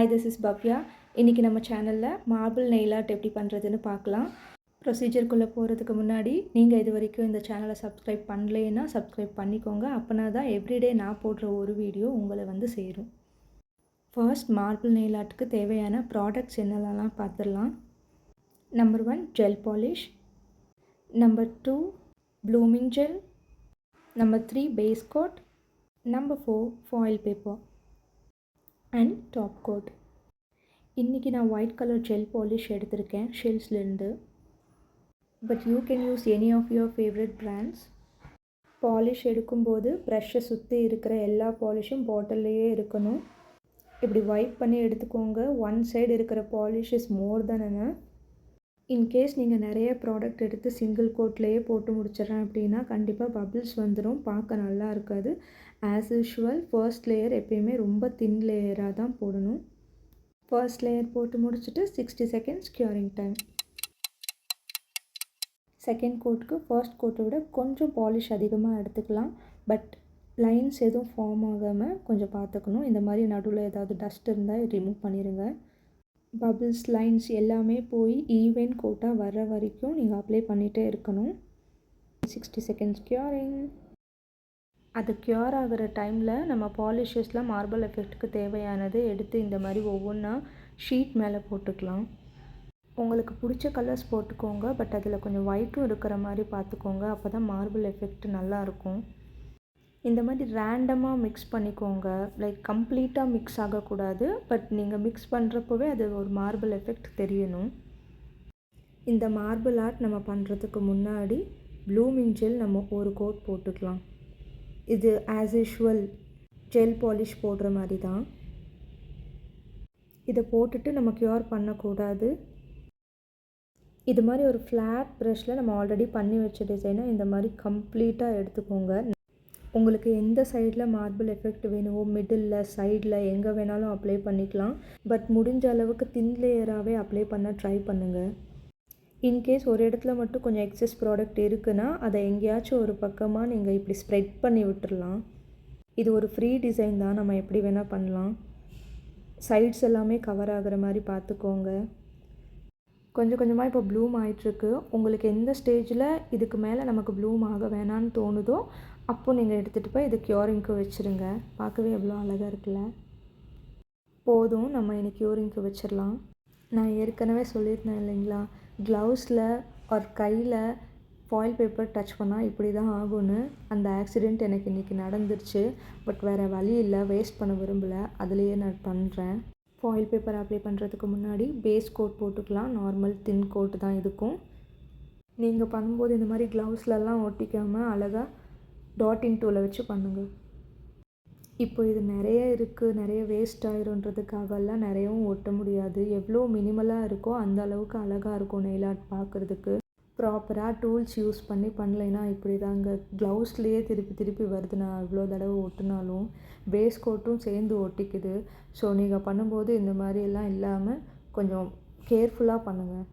Hi, this is Bhavya. இன்றைக்கி நம்ம சேனலில் மார்பிள் நெயில் ஆர்ட் எப்படி பண்ணுறதுன்னு பார்க்கலாம். ப்ரொசீஜருக்குள்ளே போகிறதுக்கு முன்னாடி நீங்கள் இது வரைக்கும் இந்த சேனலை சப்ஸ்கிரைப் பண்ணலைன்னா சப்ஸ்கிரைப் பண்ணிக்கோங்க. அப்போனா தான் எவ்ரிடே நான் போடுற ஒரு வீடியோ உங்களை வந்து சேரும். ஃபர்ஸ்ட், மார்பிள் நெயில் ஆர்ட்டுக்கு தேவையான ப்ராடக்ட்ஸ் என்னெல்லாம் பார்த்துடலாம். Number 1 gel polish, number 2 blooming gel, number 3 base coat, number 4 foil paper and top coat. இன்றைக்கி நான் ஒயிட் கலர் ஜெல் பாலிஷ் எடுத்திருக்கேன் ஷெல்ஸ்லேருந்து. But you can use any of your favourite brands. Polish எடுக்கும்போது ப்ரஷ்ஷை சுற்றி இருக்கிற எல்லா பாலிஷும் பாட்டில்லையே இருக்கணும். இப்படி வைப் பண்ணி எடுத்துக்கோங்க. ஒன் சைடு இருக்கிற polish is more then enough. In case நீங்கள் நிறைய ப்ராடக்ட் எடுத்து சிங்கிள் கோட்லேயே போட்டு முடிச்சிடறேன் அப்படின்னா கண்டிப்பாக பபிள்ஸ் வந்துடும், பார்க்க நல்லா இருக்காது. ஆஸ் யூஷுவல் ஃபர்ஸ்ட் லேயர் எப்பயுமே ரொம்ப தின் லேயராக தான் போடணும். ஃபர்ஸ்ட் லேயர் போட்டு முடிச்சுட்டு 60 செகண்ட்ஸ் க்யூரிங் டைம். செகண்ட் கோட்டுக்கு ஃபர்ஸ்ட் கோட்டை விட கொஞ்சம் பாலிஷ் அதிகமாக எடுத்துக்கலாம். பட் லைன்ஸ் எதுவும் ஃபார்ம் ஆகாமல் கொஞ்சம் பார்த்துக்கணும். இந்த மாதிரி நடுவில் ஏதாவது டஸ்ட் இருந்தால் ரிமூவ் பண்ணிடுங்க. பபிள்ஸ், லைன்ஸ் எல்லாமே போய் ஈவன் கோட்டாக வர்ற வரைக்கும் நீங்கள் அப்ளை பண்ணிகிட்டே இருக்கணும். 60 செகண்ட்ஸ் க்யூரிங். அது க்யூர் ஆகிற டைமில் நம்ம பாலிஷஸில் மார்பிள் எஃபெக்ட்டுக்கு தேவையானது எடுத்து இந்த மாதிரி ஒவ்வொன்றா ஷீட் மேலே போட்டுக்கலாம். உங்களுக்கு பிடிச்ச கலர்ஸ் போட்டுக்கோங்க. பட் அதில் கொஞ்சம் ஒயிட்டும் இருக்கிற மாதிரி பார்த்துக்கோங்க. அப்போ தான் மார்பிள் எஃபெக்ட் நல்லாயிருக்கும். இந்த மாதிரி ரேண்டமாக மிக்ஸ் பண்ணிக்கோங்க. லைக் கம்ப்ளீட்டாக மிக்ஸ் ஆகக்கூடாது. பட் நீங்கள் மிக்ஸ் பண்ணுறப்பவே அது ஒரு மார்பிள் எஃபெக்ட் தெரியணும். இந்த மார்பிள் ஆர்ட் நம்ம பண்ணுறதுக்கு முன்னாடி ப்ளூமிங் ஜெல் நம்ம ஒரு கோட் போட்டுக்கலாம். இது ஆஸ் யூஷுவல் ஜெல் பாலிஷ் போடுற மாதிரி தான். இதை போட்டுட்டு நம்ம க்யூர் பண்ணக்கூடாது. இது மாதிரி ஒரு ஃப்ளாட் ப்ரஷில் நம்ம ஆல்ரெடி பண்ணி வச்ச டிசைனை இந்த மாதிரி கம்ப்ளீட்டாக எடுத்துக்கோங்க. உங்களுக்கு எந்த சைடில் மார்பிள் எஃபெக்ட் வேணுமோ, மிடில், சைடில், எங்கே வேணாலும் அப்ளை பண்ணிக்கலாம். பட் முடிஞ்ச அளவுக்கு தின் லேயராகவே அப்ளை பண்ண ட்ரை பண்ணுங்கள். இன்கேஸ் ஒரு இடத்துல மட்டும் கொஞ்சம் எக்ஸஸ் ப்ராடக்ட் இருக்குன்னா அதை எங்கேயாச்சும் ஒரு பக்கமாக நீங்கள் இப்படி ஸ்ப்ரெட் பண்ணி விட்டுடலாம். இது ஒரு ஃப்ரீ டிசைன் தான், நம்ம எப்படி வேணால் பண்ணலாம். சைட்ஸ் எல்லாமே கவர் ஆகிற மாதிரி பார்த்துக்கோங்க. கொஞ்சம் கொஞ்சமாக இப்போ ப்ளூம் ஆகிட்டுருக்கு. உங்களுக்கு எந்த ஸ்டேஜில் இதுக்கு மேலே நமக்கு ப்ளூம் ஆக வேணான்னு தோணுதோ அப்போது நீங்கள் எடுத்துகிட்டு போய் இது க்யூரிங்க்கு வச்சுருங்க. பார்க்கவே எவ்வளோ அழகாக இருக்குல்ல. போதும், நம்ம இனி க்யூரிங்க்கு வச்சிடலாம். நான் ஏற்கனவே சொல்லியிருந்தேன் இல்லைங்களா, க்ளவுஸில் ஒரு கையில் ஃபாயில் பேப்பர் டச் பண்ணால் இப்படி தான் ஆகும்னு. அந்த ஆக்சிடெண்ட் எனக்கு இன்றைக்கி நடந்துருச்சு. பட் வேறு வழி இல்லை, வேஸ்ட் பண்ண விரும்பலை, அதுலேயே நான் பண்ணுறேன். ஃபாயில் பேப்பர் அப்ளை பண்ணுறதுக்கு முன்னாடி பேஸ் கோட் போட்டுக்கலாம். நார்மல் தின் கோட் தான் இதுக்கும். நீங்கள் பண்ணும்போது இந்த மாதிரி க்ளவுஸ்லலாம் ஒட்டிக்காமல் அழகாக டாட்டிங் டூலை வச்சு பண்ணுங்கள். இப்போ இது நிறைய இருக்குது, நிறைய வேஸ்ட் ஆயிருன்றதுக்காகலாம் நிறையவும் ஒட்ட முடியாது. எவ்வளோ மினிமலாக இருக்கோ அந்த அளவுக்கு அழகாக இருக்கும் நெயில் ஆர்ட் பார்க்குறதுக்கு. ப்ராப்பராக டூல்ஸ் யூஸ் பண்ணி பண்ணலைன்னா இப்படி தாங்க க்ளவுஸ்லேயே திருப்பி திருப்பி வருது. நான் இவ்வளோ தடவை ஒட்டினாலும் பேஸ் கோட்டும் சேர்ந்து ஒட்டிக்குது. ஸோ நீங்கள் பண்ணும்போது இந்த மாதிரியெல்லாம் இல்லாமல் கொஞ்சம் கேர்ஃபுல்லாக பண்ணுங்கள்.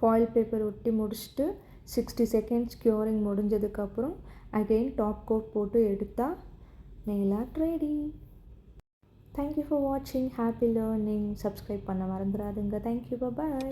ஃபாயில் பேப்பர் ஒட்டி முடிச்சுட்டு 60 செகண்ட்ஸ் க்யூரிங் முடிஞ்சதுக்கப்புறம் அகெயின் டாப் கோட் போட்டு எடுத்தால் nail art ready. Thank you for watching. Happy learning. Subscribe பண்ண மறந்துடாதீங்க. Thank you. Bye bye.